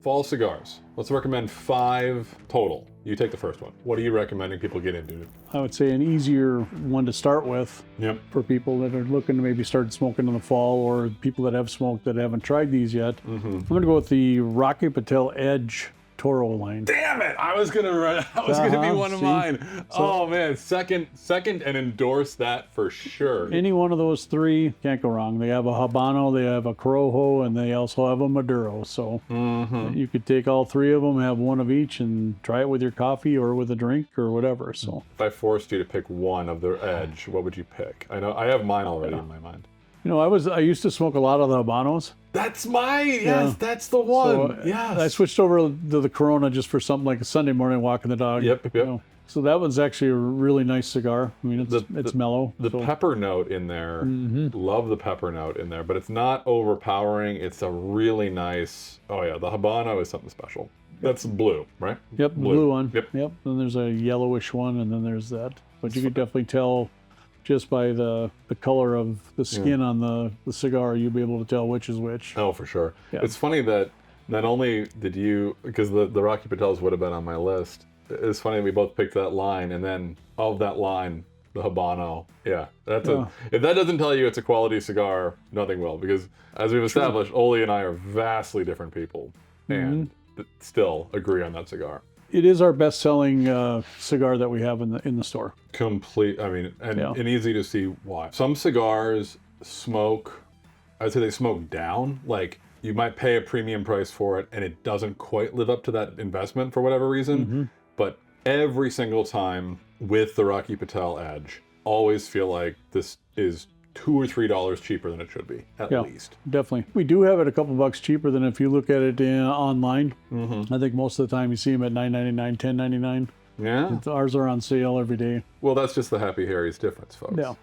Fall cigars. Let's recommend 5 total. You take the first one. What are you recommending people get into? I would say an easier one to start with for people that are looking to maybe start smoking in the fall, or people that have smoked that haven't tried these yet. I'm going to go with the Rocky Patel Edge Toro line. Damn it! I was gonna be one of mine. Oh man, second, and endorse that for sure. Any one of those 3 can't go wrong. They have a Habano, they have a Corojo, and they also have a Maduro. So you could take all 3 of them, have one of each, and try it with your coffee or with a drink or whatever. So if I forced you to pick one of their Edge, what would you pick? I know I have mine already in my mind. You know, I used to smoke a lot of the Habanos. That's mine. Yes, that's the one. So, yes. I switched over to the Corona just for something like a Sunday morning walking the dog. Yep. You know. So that one's actually a really nice cigar. I mean, it's mellow. The pepper note in there, love the pepper note in there, but it's not overpowering. It's a really nice, oh yeah, the Habano is something special. That's blue, right? Yep, blue one. Yep. Then there's a yellowish one, and then there's that. But you could definitely tell just by the color of the skin on the cigar, you'll be able to tell which is which. Oh, for sure. Yeah. It's funny that not only did you, because the Rocky Patels would have been on my list, it's funny we both picked that line, and then of that line, the Habano. Yeah, if that doesn't tell you it's a quality cigar, nothing will, because as we've established, Ole and I are vastly different people, and still agree on that cigar. It is our best-selling cigar that we have in the store. Complete. I mean, and easy to see why. Some cigars smoke, I'd say they smoke down. Like, you might pay a premium price for it, and it doesn't quite live up to that investment for whatever reason. But every single time with the Rocky Patel Edge, always feel like this is $2 or $3 cheaper than it should be, at least. Definitely. We do have it a couple bucks cheaper than if you look at it online. I think most of the time you see them at $9.99, $10.99. Yeah. Ours are on sale every day. Well, that's just the Happy Harry's difference, folks. Yeah,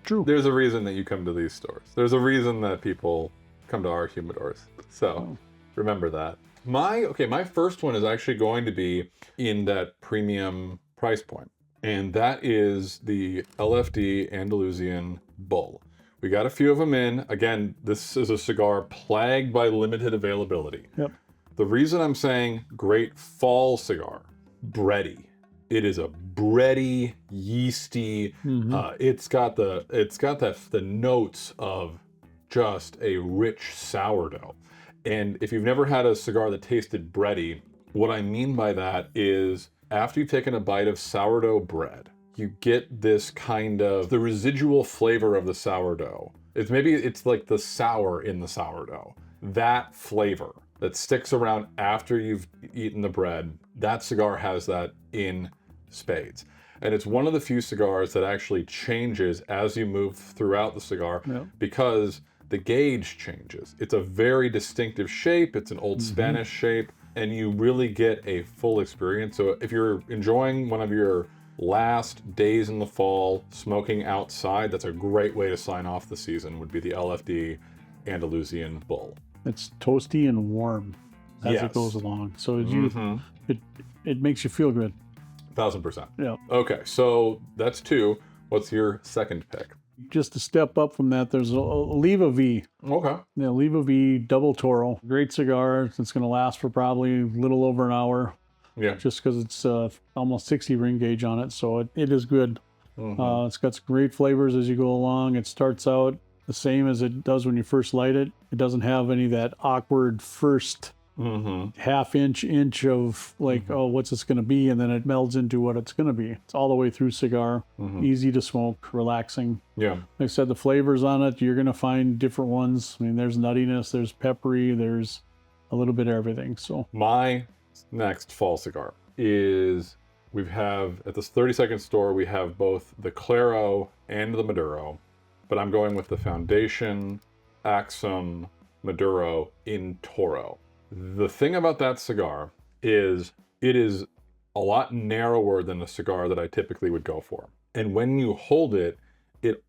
true. There's a reason that you come to these stores. There's a reason that people come to our humidors. So remember that. My first one is actually going to be in that premium price point. And that is the LFD Andalusian Bull. We got a few of them in. Again, this is a cigar plagued by limited availability. Yep. The reason I'm saying great fall cigar, bready. It is a bready, yeasty. It's got the notes of just a rich sourdough. And if you've never had a cigar that tasted bready, what I mean by that is after you've taken a bite of sourdough bread, you get this kind of the residual flavor of the sourdough. It's like the sour in the sourdough. That flavor that sticks around after you've eaten the bread, that cigar has that in spades. And it's one of the few cigars that actually changes as you move throughout the cigar because the gauge changes. It's a very distinctive shape. It's an old Spanish shape, and you really get a full experience. So if you're enjoying one of your last days in the fall smoking outside, that's a great way to sign off the season, would be the LFD Andalusian Bull. It's toasty and warm as it goes along. So it makes you feel good. 1000%. Yeah. Okay, so that's 2. What's your second pick? Just to step up from that, there's a Leva V. Okay. Yeah, Leva V Double Toro. Great cigar. It's going to last for probably a little over an hour. Yeah. Just because it's almost 60 ring gauge on it, so it is good. It's got some great flavors as you go along. It starts out the same as it does when you first light it. It doesn't have any of that awkward first half inch of like, oh, what's this going to be? And then it melds into what it's going to be. It's all the way through cigar. Easy to smoke, relaxing. Yeah. Like I said, the flavors on it, you're going to find different ones. I mean, there's nuttiness, there's peppery, there's a little bit of everything. So my next fall cigar is, we have at this 30-second store, we have both the Claro and the Maduro, but I'm going with the Foundation Axum Maduro in Toro. The thing about that cigar is it is a lot narrower than the cigar that I typically would go for. And when you hold it, it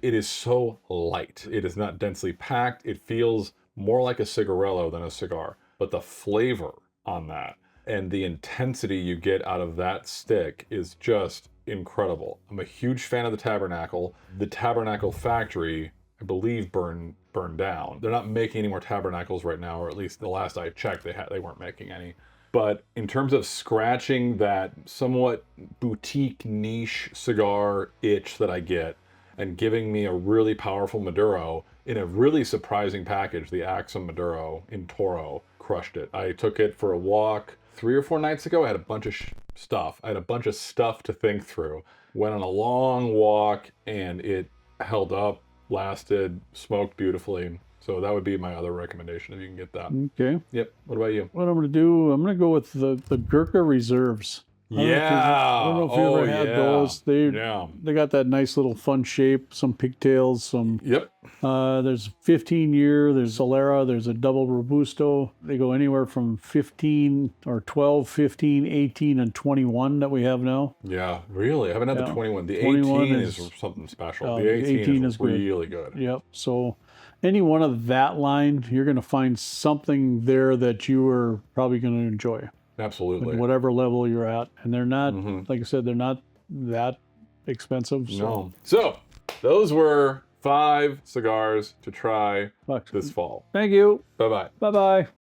is so light. It is not densely packed. It feels more like a cigarillo than a cigar. But the flavor on that and the intensity you get out of that stick is just incredible. I'm a huge fan of the Tabernacle. The Tabernacle factory, I believe, burned burned down. They're not making any more Tabernacles right now, or at least the last I checked, they weren't making any. But in terms of scratching that somewhat boutique niche cigar itch that I get, and giving me a really powerful Maduro in a really surprising package, the Axum Maduro in Toro crushed it. I took it for a walk 3 or 4 nights ago. I had a bunch of stuff. I had a bunch of stuff to think through. Went on a long walk and it held up, lasted, smoked beautifully. So that would be my other recommendation if you can get that. Okay. Yep. What about you? What I'm going to do, I'm going to go with the Gurkha Reserves. I don't know if you ever had those. They got that nice little fun shape, some pigtails, some. Yep. There's 15-year, there's Solera, there's a double Robusto. They go anywhere from 15 or 12, 15, 18, and 21 that we have now. Yeah, really. I haven't had the 21. The 21 18 is something special. The 18 is really good. Yep. So any one of that line, you're going to find something there that you are probably going to enjoy. Absolutely. At whatever level you're at. And they're not, like I said, they're not that expensive. So. No. So those were 5 cigars to try this fall. Thank you. Bye-bye. Bye-bye.